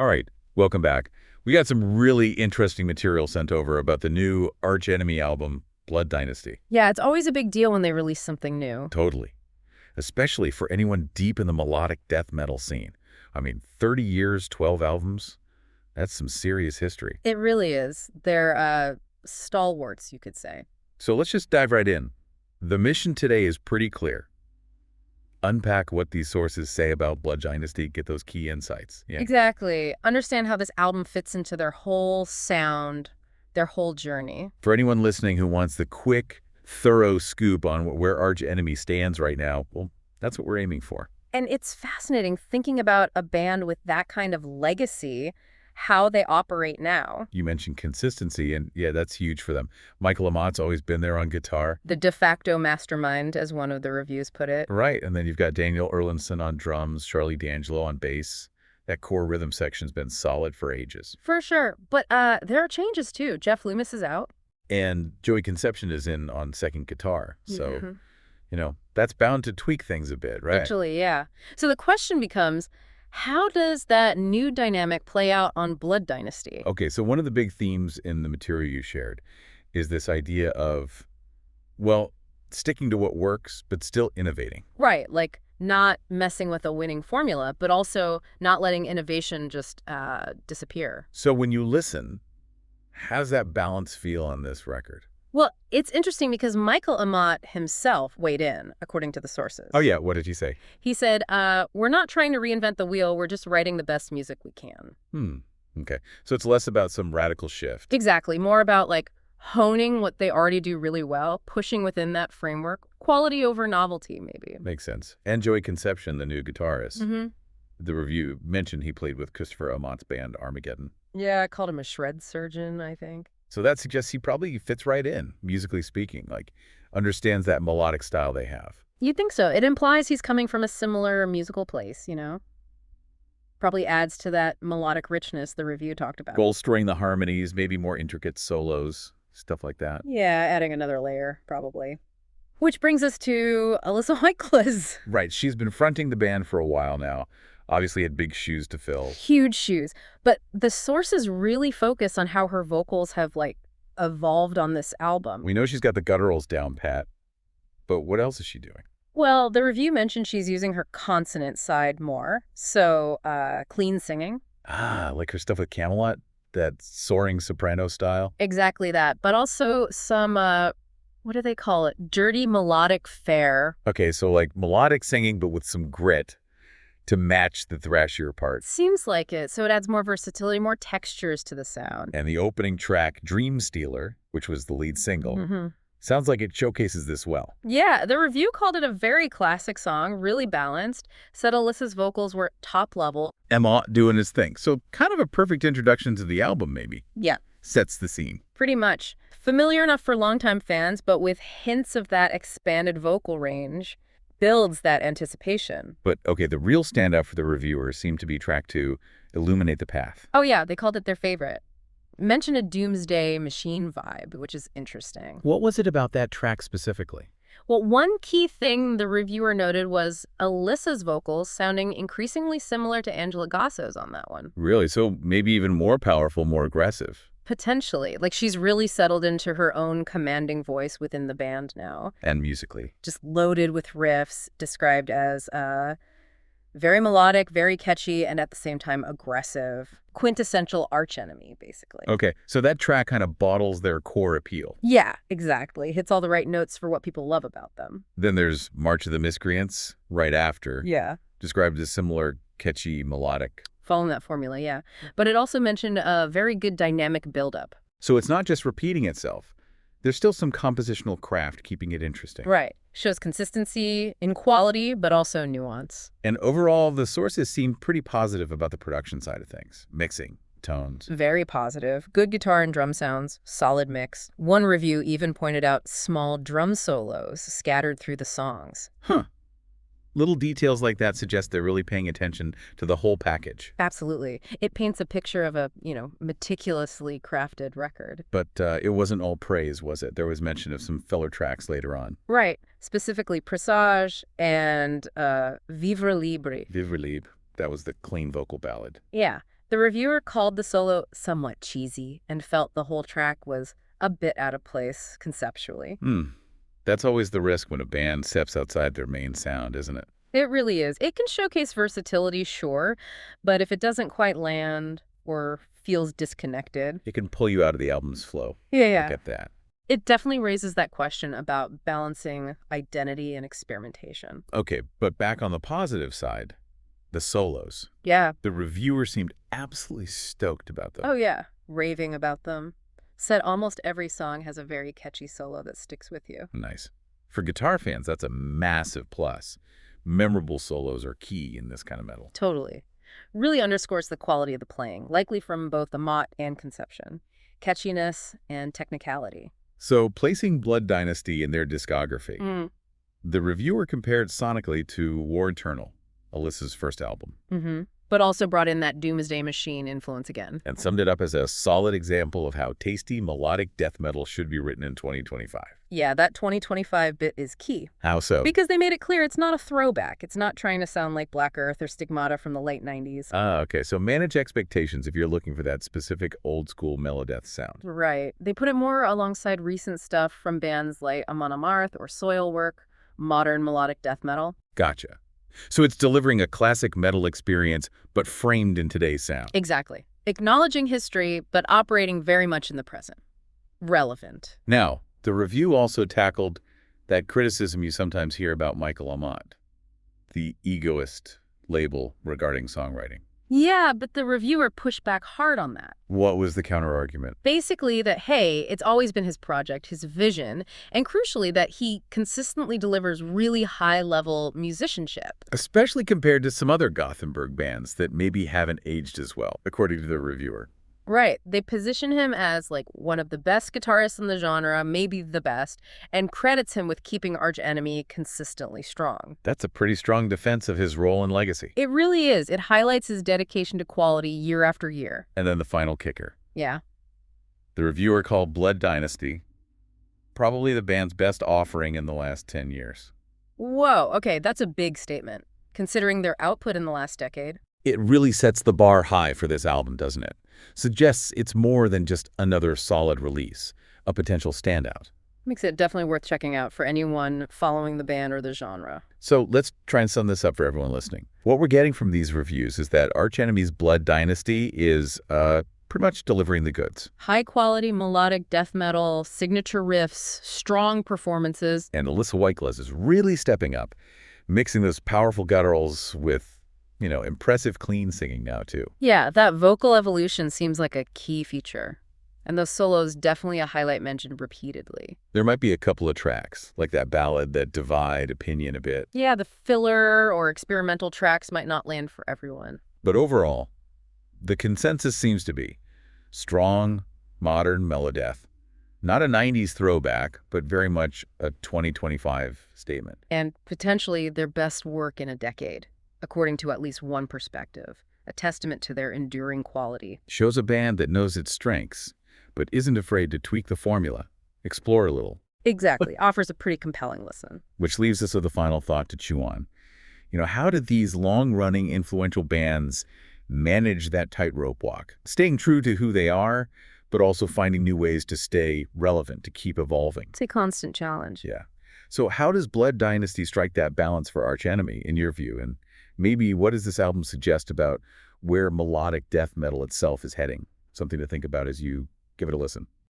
All right, welcome back. We got some really interesting material sent over about the new Arch Enemy album, Blood Dynasty. Yeah, it's always a big deal when they release something new. Totally. Especially for anyone deep in the melodic death metal scene. I mean, 30 years, 12 albums, that's some serious history. It really is. They're stalwarts, you could say. So let's just dive right in. The mission today is pretty clear. Unpack what these sources say about Blood Dynasty, get those key insights. Yeah. Exactly. Understand how this album fits into their whole sound, their whole journey. For anyone listening who wants the quick, thorough scoop on where Arch Enemy stands right now, well, that's what we're aiming for. And it's fascinating thinking about a band with that kind of legacy, how they operate now. You mentioned consistency, and yeah, that's huge for them. Michael Amott's always been there on guitar. The de facto mastermind, as one of the reviews put it. Right, and then you've got Daniel Erlinson on drums, Charlie D'Angelo on bass. That core rhythm section's been solid for ages. For sure. But there are changes, too. Jeff Loomis is out. And Joey Conception is in on second guitar. So, that's bound to tweak things a bit, right? Actually, yeah. So the question becomes, how does that new dynamic play out on Blood Dynasty? Okay, so one of the big themes in the material you shared is this idea of, well, sticking to what works, but still innovating. Right, like not messing with a winning formula, but also not letting innovation just disappear. So when you listen, how does that balance feel on this record? Well, it's interesting because Michael Amott himself weighed in, according to the sources. Oh, yeah. What did he say? He said, we're not trying to reinvent the wheel. We're just writing the best music we can. Okay. So it's less about some radical shift. Exactly. More about like honing what they already do really well, pushing within that framework, quality over novelty, maybe. Makes sense. And Joey Conception, the new guitarist. Mm-hmm. The review mentioned he played with Christopher Amott's band, Armageddon. Yeah, I called him a shred surgeon, I think. So that suggests he probably fits right in, musically speaking, like understands that melodic style they have. You'd think so. It implies he's coming from a similar musical place, Probably adds to that melodic richness the review talked about. Bolstering the harmonies, maybe more intricate solos, stuff like that. Yeah, adding another layer, probably. Which brings us to Alyssa Hoykless. Right. She's been fronting the band for a while now. Obviously had big shoes to fill. Huge shoes. But the sources really focus on how her vocals have, evolved on this album. We know she's got the gutturals down pat, but what else is she doing? Well, the review mentioned she's using her consonant side more, so clean singing. Like her stuff with Camelot, that soaring soprano style? Exactly that, but also some, what do they call it? Dirty melodic fare. Okay, so like melodic singing, but with some grit to match the thrashier part. Seems like it. So it adds more versatility, more textures to the sound. And the opening track, Dream Stealer, which was the lead single, sounds like it showcases this well. Yeah, the review called it a very classic song, really balanced, said Alyssa's vocals were top level. Amott doing his thing. So kind of a perfect introduction to the album, maybe. Yeah. Sets the scene. Pretty much. Familiar enough for longtime fans, but with hints of that expanded vocal range. Builds that anticipation. But, okay, the real standout for the reviewers seemed to be track 2, Illuminate the Path. Oh, yeah, they called it their favorite. Mentioned a Doomsday Machine vibe, which is interesting. What was it about that track specifically? Well, one key thing the reviewer noted was Alyssa's vocals sounding increasingly similar to Angela Gasso's on that one. Really? So maybe even more powerful, more aggressive. Potentially. Like she's really settled into her own commanding voice within the band now. And musically. Just loaded with riffs, described as very melodic, very catchy, and at the same time aggressive. Quintessential Arch Enemy, basically. Okay, so that track kind of bottles their core appeal. Yeah, exactly. Hits all the right notes for what people love about them. Then there's March of the Miscreants right after. Yeah. Described as similar, catchy, melodic. Following that formula, yeah. But it also mentioned a very good dynamic buildup. So it's not just repeating itself. There's still some compositional craft keeping it interesting. Right. Shows consistency in quality, but also nuance. And overall, the sources seem pretty positive about the production side of things. Mixing, tones. Very positive. Good guitar and drum sounds. Solid mix. One review even pointed out small drum solos scattered through the songs. Huh. Little details like that suggest they're really paying attention to the whole package. Absolutely. It paints a picture of a, meticulously crafted record. But it wasn't all praise, was it? There was mention of some filler tracks later on. Right. Specifically Presage and Vivre Libre. Vivre Libre. That was the clean vocal ballad. Yeah. The reviewer called the solo somewhat cheesy and felt the whole track was a bit out of place conceptually. That's always the risk when a band steps outside their main sound, isn't it? It really is. It can showcase versatility, sure, but if it doesn't quite land or feels disconnected. It can pull you out of the album's flow. Yeah. I get that. It definitely raises that question about balancing identity and experimentation. Okay, but back on the positive side, the solos. Yeah. The reviewer seemed absolutely stoked about them. Oh, yeah. Raving about them. Said almost every song has a very catchy solo that sticks with you. Nice. For guitar fans, that's a massive plus. Memorable solos are key in this kind of metal. Totally. Really underscores the quality of the playing, likely from both the Mott and Conception. Catchiness and technicality. So, placing Blood Dynasty in their discography, the reviewer compared sonically to War Eternal, Alyssa's first album. But also brought in that Doomsday Machine influence again. And summed it up as a solid example of how tasty melodic death metal should be written in 2025. Yeah, that 2025 bit is key. How so? Because they made it clear it's not a throwback. It's not trying to sound like Black Earth or Stigmata from the late 90s. Okay. So manage expectations if you're looking for that specific old-school melodeath sound. Right. They put it more alongside recent stuff from bands like Amon Amarth or Soilwork, modern melodic death metal. Gotcha. So it's delivering a classic metal experience, but framed in today's sound. Exactly. Acknowledging history, but operating very much in the present. Relevant. Now, the review also tackled that criticism you sometimes hear about Michael Amott, the egoist label regarding songwriting. Yeah, but the reviewer pushed back hard on that. What was the counterargument? Basically that, hey, it's always been his project, his vision, and crucially that he consistently delivers really high-level musicianship. Especially compared to some other Gothenburg bands that maybe haven't aged as well, according to the reviewer. Right. They position him as, like, one of the best guitarists in the genre, maybe the best, and credits him with keeping Arch Enemy consistently strong. That's a pretty strong defense of his role and legacy. It really is. It highlights his dedication to quality year after year. And then the final kicker. Yeah. The reviewer called Blood Dynasty probably the band's best offering in the last 10 years. Whoa, okay, that's a big statement, considering their output in the last decade. It really sets the bar high for this album, doesn't it? Suggests it's more than just another solid release, a potential standout. Makes it definitely worth checking out for anyone following the band or the genre. So let's try and sum this up for everyone listening. What we're getting from these reviews is that Arch Enemy's Blood Dynasty is pretty much delivering the goods. High-quality melodic death metal, signature riffs, strong performances. And Alyssa Whiteglass is really stepping up, mixing those powerful gutturals with impressive clean singing now, too. Yeah, that vocal evolution seems like a key feature. And those solos definitely a highlight mentioned repeatedly. There might be a couple of tracks, like that ballad, that divide opinion a bit. Yeah, the filler or experimental tracks might not land for everyone. But overall, the consensus seems to be strong, modern melodeath. Not a 90s throwback, but very much a 2025 statement. And potentially their best work in a decade, according to at least one perspective, a testament to their enduring quality. Shows a band that knows its strengths, but isn't afraid to tweak the formula, explore a little. Exactly. Offers a pretty compelling listen. Which leaves us with a final thought to chew on. How do these long-running influential bands manage that tightrope walk? Staying true to who they are, but also finding new ways to stay relevant, to keep evolving. It's a constant challenge. Yeah. So how does Blood Dynasty strike that balance for Arch Enemy, in your view? And maybe what does this album suggest about where melodic death metal itself is heading? Something to think about as you give it a listen.